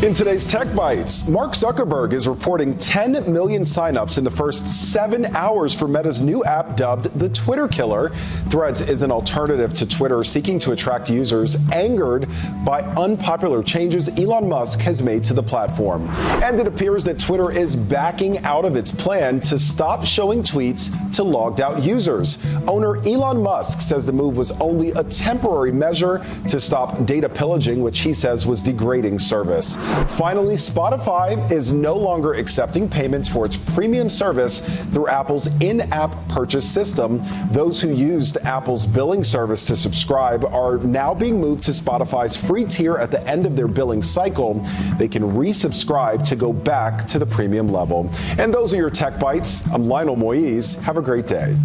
In today's Tech Bites, Mark Zuckerberg is reporting 10 million signups in the first 7 hours for Meta's new app dubbed the Twitter Killer. Threads is an alternative to Twitter seeking to attract users angered by unpopular changes Elon Musk has made to the platform. And it appears that Twitter is backing out of its plan to stop showing tweets to logged out users. Owner Elon Musk says the move was only a temporary measure to stop data pillaging, which he says was degrading service. Finally, Spotify is no longer accepting payments for its premium service through Apple's in-app purchase system. Those who used Apple's billing service to subscribe are now being moved to Spotify's free tier at the end of their billing cycle. They can resubscribe to go back to the premium level. And those are your Tech Bites. I'm Lionel Moise. Have a great day.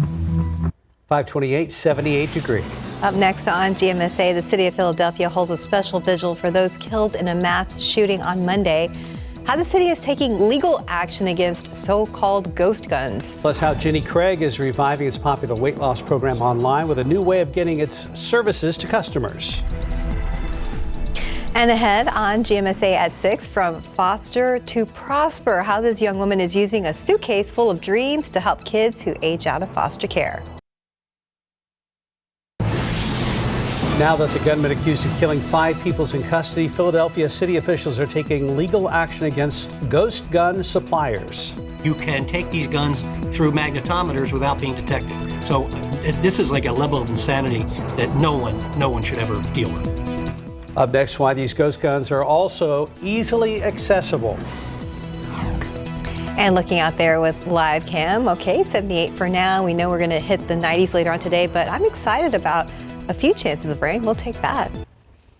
528, 78 degrees. Up next on GMSA, the city of Philadelphia holds a special vigil for those killed in a mass shooting on Monday. How the city is taking legal action against so-called ghost guns. Plus how Jenny Craig is reviving its popular weight loss program online with a new way of getting its services to customers. And ahead on GMSA at 6, from foster to prosper, how this young woman is using a suitcase full of dreams to help kids who age out of foster care. Now that the gunman accused of killing 5 people is in custody, Philadelphia city officials are taking legal action against ghost gun suppliers. You can take these guns through magnetometers without being detected. So this is like a level of insanity that no one should ever deal with. Up next, why these ghost guns are also easily accessible. And looking out there with live cam, okay, 78 for now. We know we're going to hit the 90s later on today, but I'm excited about a few chances of rain. We'll take that.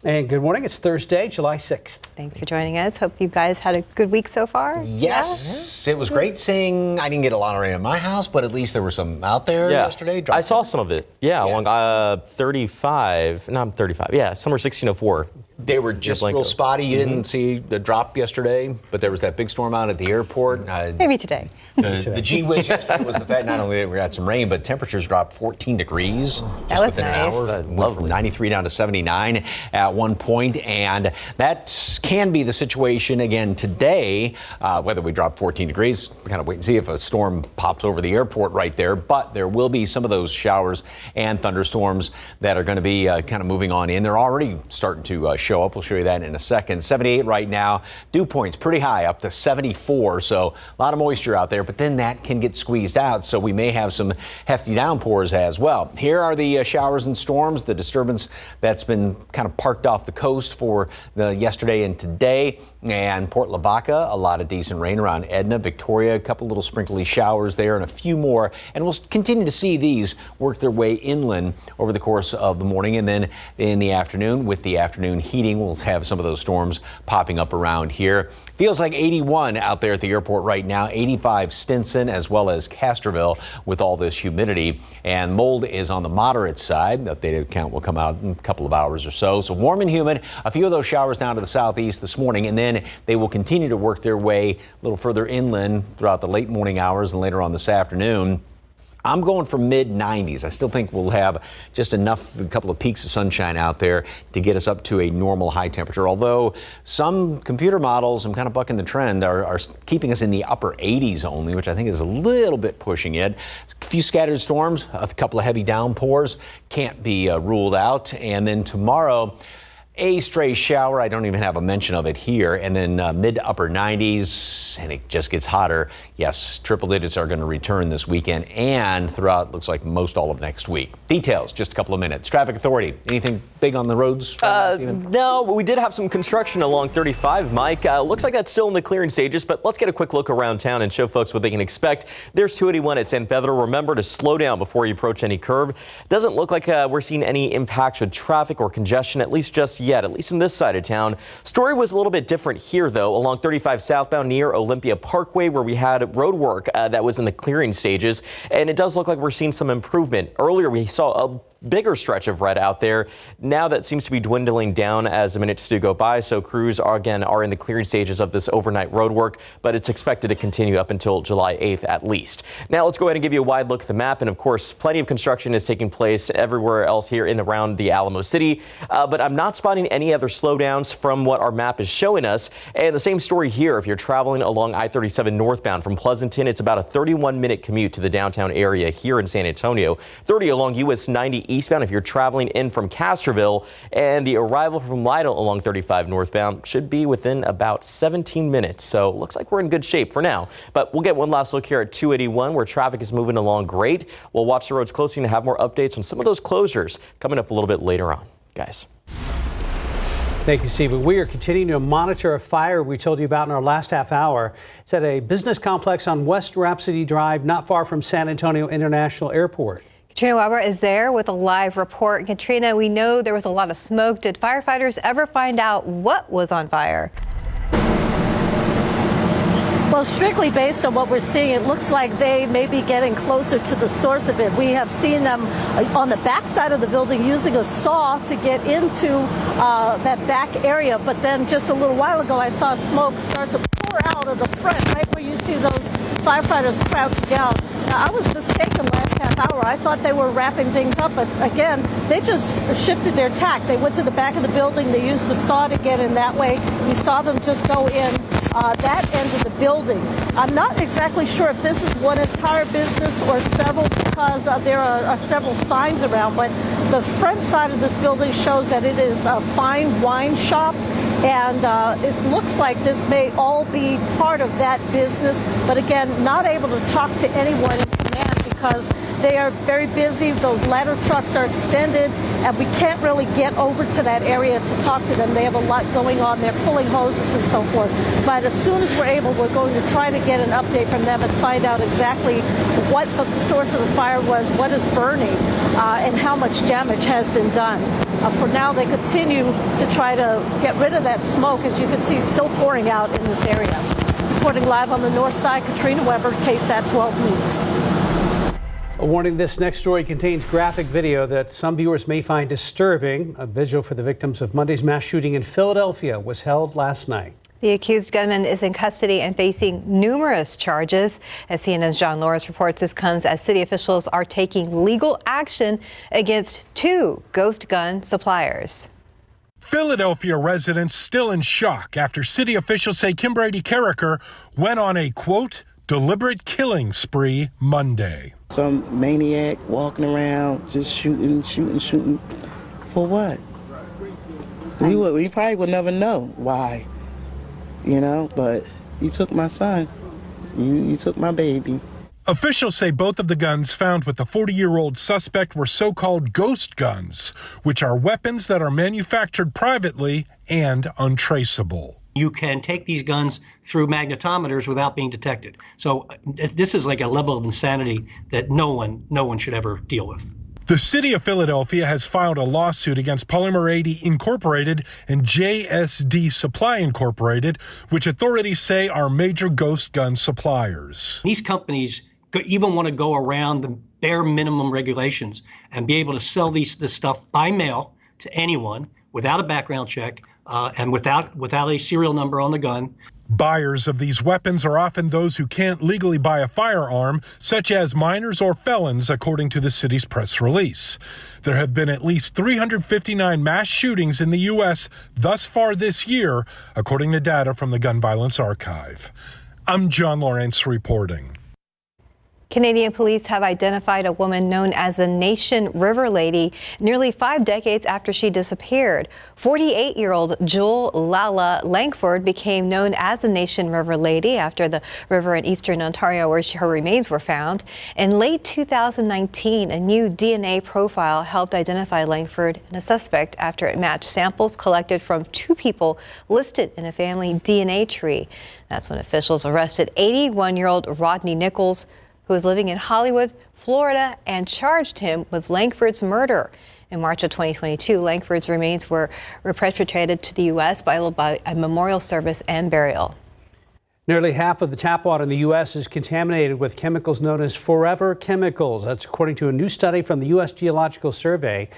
And good morning. It's Thursday, July 6th. Thanks for joining us. Hope you guys had a good week so far. Yes, it was great seeing. I didn't get a lot of rain in my house, but at least there were some out there yesterday. I saw some of it. Along 35. No, I'm 35. Yeah, somewhere 1604. They were just real spotty. You didn't see the drop yesterday, but there was that big storm out at the airport. Maybe today. The gee whiz yesterday was the fact. Not only we got some rain, but temperatures dropped 14 degrees that was within nice. an hour. Went from 93 down to 79 at one point, and that can be the situation again today. Whether we drop 14 degrees, we kind of wait and see if a storm pops over the airport right there. But there will be some of those showers and thunderstorms that are going to be kind of moving on in. They're already starting to show up. We'll show you that in a second. 78 right now. Dew points pretty high, up to 74. So a lot of moisture out there, but then that can get squeezed out. So we may have some hefty downpours as well. Here are the showers and storms, the disturbance that's been kind of parked off the coast for the yesterday and today. And Port Lavaca, a lot of decent rain around Edna, Victoria, a couple little sprinkly showers there and a few more. And we'll continue to see these work their way inland over the course of the morning. And then in the afternoon, with the afternoon heating, we'll have some of those storms popping up around here. Feels like 81 out there at the airport right now, 85 Stinson as well as Castroville with all this humidity. And mold is on the moderate side. The updated count will come out in a couple of hours or so. So warm and humid. A few of those showers down to the southeast this morning, and then they will continue to work their way a little further inland throughout the late morning hours and later on this afternoon. I'm going for mid-90s. I still think we'll have just enough, a couple of peaks of sunshine out there to get us up to a normal high temperature. Although some computer models, I'm kind of bucking the trend, are keeping us in the upper 80s only, which I think is a little bit pushing it. A few scattered storms, a couple of heavy downpours can't be ruled out. And then tomorrow, A stray shower. I don't even have a mention of it here. And then mid to upper 90s, and it just gets hotter. Yes, triple digits are going to return this weekend and throughout, looks like most all of next week. Details, just a couple of minutes. Traffic Authority, anything big on the roads? No, we did have some construction along 35, Mike. Looks like that's still in the clearing stages, but let's get a quick look around town and show folks what they can expect. There's 281 at San Pedro. Remember to slow down before you approach any curb. Doesn't look like we're seeing any impacts with traffic or congestion, at least just yet, at least in this side of town. Story was a little bit different here, though, along 35 southbound near Olympia Parkway, where we had road work that was in the clearing stages, and it does look like we're seeing some improvement. Earlier, we saw a bigger stretch of red out there. Now that seems to be dwindling down as the minutes do go by. So crews are in the clearing stages of this overnight road work, but it's expected to continue up until July 8th at least. Now let's go ahead and give you a wide look at the map. And of course, plenty of construction is taking place everywhere else here in and around the Alamo City. But I'm not spotting any other slowdowns from what our map is showing us. And the same story here. If you're traveling along I-37 northbound from Pleasanton, it's about a 31-minute commute to the downtown area here in San Antonio. 30 along US 90 eastbound if you're traveling in from Castroville, and the arrival from Lytle along 35 northbound should be within about 17 minutes. So looks like we're in good shape for now. But we'll get one last look here at 281 where traffic is moving along great. We'll watch the roads closely and have more updates on some of those closures coming up a little bit later on. Guys. Thank you, Stephen. We are continuing to monitor a fire we told you about in our last half hour. It's at a business complex on West Rhapsody Drive, not far from San Antonio International Airport. Katrina Weber is there with a live report. Katrina, we know there was a lot of smoke. Did firefighters ever find out what was on fire? Well, strictly based on what we're seeing, it looks like they may be getting closer to the source of it. We have seen them on the back side of the building using a saw to get into that back area. But then just a little while ago, I saw smoke start to pour out of the front, right where you see those firefighters crouched down. Now, I was mistaken last half hour. I thought they were wrapping things up, but again, they just shifted their tack. They went to the back of the building. They used a saw to get in that way. You saw them just go in that end of the building. I'm not exactly sure if this is one entire business or several, because there are several signs around, but the front side of this building shows that it is a fine wine shop. And it looks like this may all be part of that business. But again, not able to talk to anyone in command because they are very busy. Those ladder trucks are extended, and we can't really get over to that area to talk to them. They have a lot going on. They're pulling hoses and so forth. But as soon as we're able, we're going to try to get an update from them and find out exactly what the source of the fire was, what is burning, and how much damage has been done. For now, they continue to try to get rid of that smoke, as you can see, still pouring out in this area. Reporting live on the north side, Katrina Weber, KSAT 12 News. A warning, this next story contains graphic video that some viewers may find disturbing. A vigil for the victims of Monday's mass shooting in Philadelphia was held last night. The accused gunman is in custody and facing numerous charges. As CNN's John Lawrence reports, this comes as city officials are taking legal action against 2 ghost gun suppliers. Philadelphia residents still in shock after city officials say Kim Brady Carricker went on a, quote, deliberate killing spree Monday. Some maniac walking around just shooting. For what? We probably would never know why. But you took my son. You took my baby. Officials say both of the guns found with the 40-year-old suspect were so-called ghost guns, which are weapons that are manufactured privately and untraceable. You can take these guns through magnetometers without being detected. So this is like a level of insanity that no one should ever deal with. The city of Philadelphia has filed a lawsuit against Polymer 80 Incorporated and JSD Supply Incorporated, which authorities say are major ghost gun suppliers. These companies even want to go around the bare minimum regulations and be able to sell this stuff by mail to anyone without a background check and without a serial number on the gun. Buyers of these weapons are often those who can't legally buy a firearm, such as minors or felons, according to the city's press release. There have been at least 359 mass shootings in the U.S. thus far this year, according to data from the Gun Violence Archive. I'm John Lawrence reporting. Canadian police have identified a woman known as the Nation River Lady nearly 5 decades after she disappeared. 48-year-old Jewel Lala Langford became known as the Nation River Lady after the river in eastern Ontario where her remains were found. In late 2019, a new DNA profile helped identify Langford and a suspect after it matched samples collected from 2 people listed in a family DNA tree. That's when officials arrested 81-year-old Rodney Nichols, who was living in Hollywood, Florida, and charged him with Langford's murder. In March of 2022, Langford's remains were repatriated to the U.S. by a memorial service and burial. Nearly half of the tap water in the U.S. is contaminated with chemicals known as forever chemicals. That's according to a new study from the U.S. Geological Survey.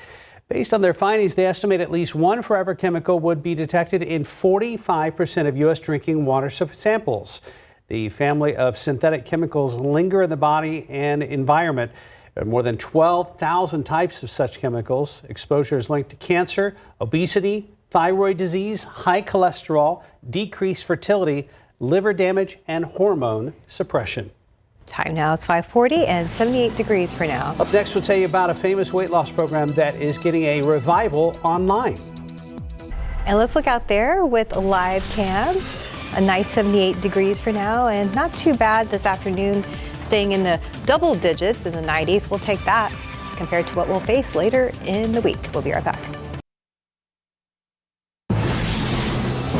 Based on their findings, they estimate at least one forever chemical would be detected in 45% of U.S. drinking water samples. The family of synthetic chemicals linger in the body and environment. There are more than 12,000 types of such chemicals. Exposure is linked to cancer, obesity, thyroid disease, high cholesterol, decreased fertility, liver damage, and hormone suppression. Time now is 5:40 and 78 degrees for now. Up next, we'll tell you about a famous weight loss program that is getting a revival online. And let's look out there with a live cam. A nice 78 degrees for now, and not too bad this afternoon, staying in the double digits in the 90s. We'll take that compared to what we'll face later in the week. We'll be right back.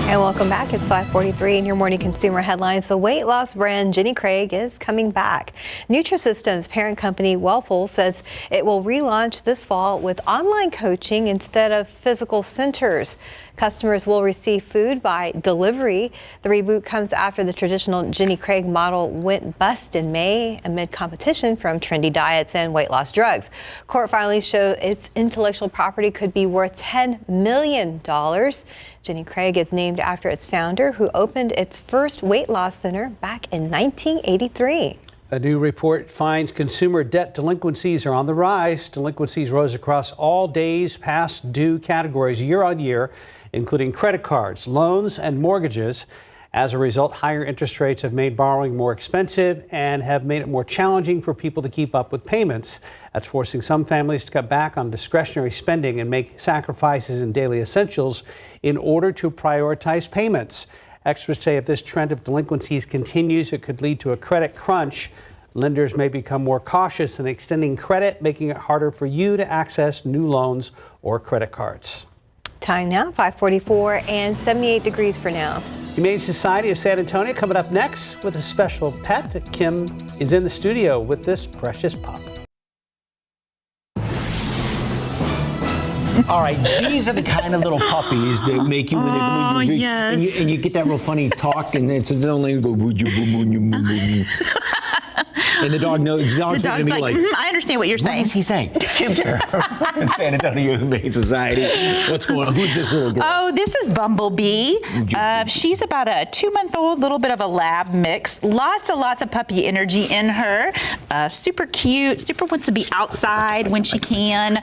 And welcome back. It's 5:43 in your morning consumer headlines. The weight loss brand Jenny Craig is coming back. Nutrisystem's parent company Wellful says it will relaunch this fall with online coaching instead of physical centers. Customers will receive food by delivery. The reboot comes after the traditional Jenny Craig model went bust in May amid competition from trendy diets and weight loss drugs. Court filings show its intellectual property could be worth $10 million. Jenny Craig is named after its founder, who opened its first weight loss center back in 1983. A new report finds consumer debt delinquencies are on the rise. Delinquencies rose across all days past due categories year on year, including credit cards, loans, and mortgages. As a result, higher interest rates have made borrowing more expensive and have made it more challenging for people to keep up with payments. That's forcing some families to cut back on discretionary spending and make sacrifices in daily essentials in order to prioritize payments. Experts say if this trend of delinquencies continues, it could lead to a credit crunch. Lenders may become more cautious in extending credit, making it harder for you to access new loans or credit cards. Time now, 5:44 and 78 degrees for now. Humane Society of San Antonio coming up next with a special pet. Kim is in the studio with this precious pup. All right, these are the kind of little puppies that make you, when you get that real funny talk, and it's only go, and the dog knows. The dog's going to be like, I understand what you're saying. What is he saying? Kim's here in San Antonio Humane Society. What's going on? Who's this little girl? Oh, this is Bumblebee. She's about a 2-month-old, little bit of a lab mix. Lots of puppy energy in her. Super cute. Super wants to be outside when she can.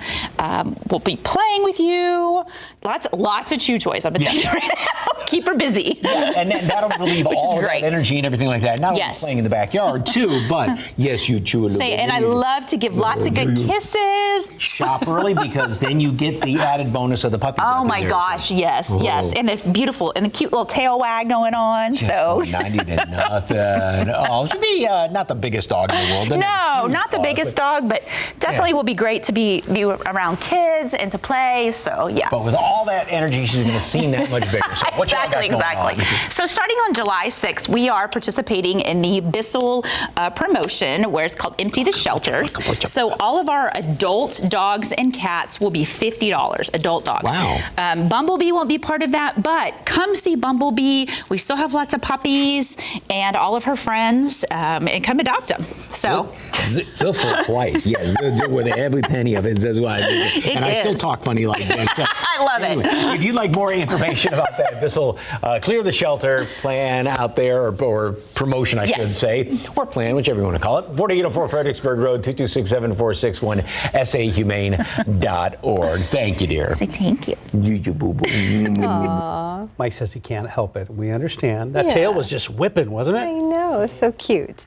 Will be playing with you. Lots of chew toys. I'm telling you right now. Keep her busy. Yeah, and that'll relieve all of that energy and everything like that. Not only playing in the backyard too, but yes, you chew a little. And I love to give lots of good kisses. Shop early because then you get the added bonus of the puppy. Oh my gosh, yes. And it's beautiful and the cute little tail wag going on. Just going 90 to nothing. Oh, should be not the biggest dog in the world. No, not the biggest dog, but definitely will be great to be around kids and to play. So yeah. But with all that energy, she's going to seem that much bigger. So what exactly. So starting on July 6th, we are participating in the Bissell promotion where it's called Empty the Shelters. So all of our adult dogs and cats will be $50, adult dogs. Wow. Bumblebee won't be part of that, but come see Bumblebee. We still have lots of puppies and all of her friends, and come adopt them. So. So for twice, yes, with every penny of it. That's why I still talk funny like that. So, I love it. If you'd like more information about that Bissell Clear the Shelter plan out there, or promotion, I should say, or plan, whichever you want to call it, 4804 Fredericksburg Road, 226-7461, sahumane.org. Thank you, dear. Say thank you. Mike says he can't help it. We understand. That tail was just whipping, wasn't it? I know. It's so cute.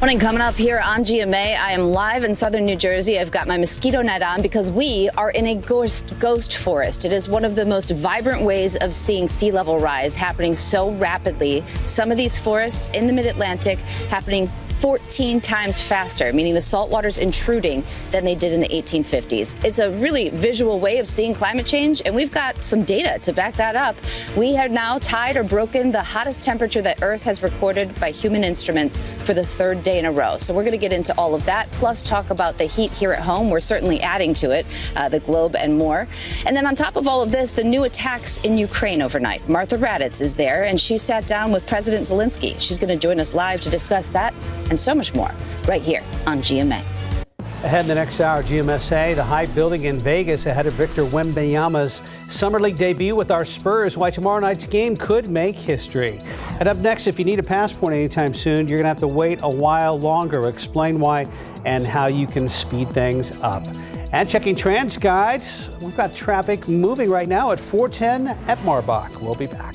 Morning, coming up here on GMA. I am live in southern New Jersey. I've got my mosquito net on because we are in a ghost forest. It is one of the most vibrant ways of seeing sea level rise happening so rapidly. Some of these forests in the mid-Atlantic happening 14 times faster, meaning the saltwater's intruding than they did in the 1850s. It's a really visual way of seeing climate change, and we've got some data to back that up. We have now tied or broken the hottest temperature that Earth has recorded by human instruments for the third day in a row. So we're going to get into all of that, plus talk about the heat here at home. We're certainly adding to it, the globe and more. And then on top of all of this, the new attacks in Ukraine overnight. Martha Raddatz is there, and she sat down with President Zelensky. She's going to join us live to discuss that and so much more right here on GMA. Ahead in the next hour, GMSA, the Hype Building in Vegas ahead of Victor Wembanyama's Summer League debut with our Spurs, why tomorrow night's game could make history. And up next, if you need a passport anytime soon, you're going to have to wait a while longer. We'll explain why and how you can speed things up. And checking trans guides, we've got traffic moving right now at 410 at Marbach. We'll be back.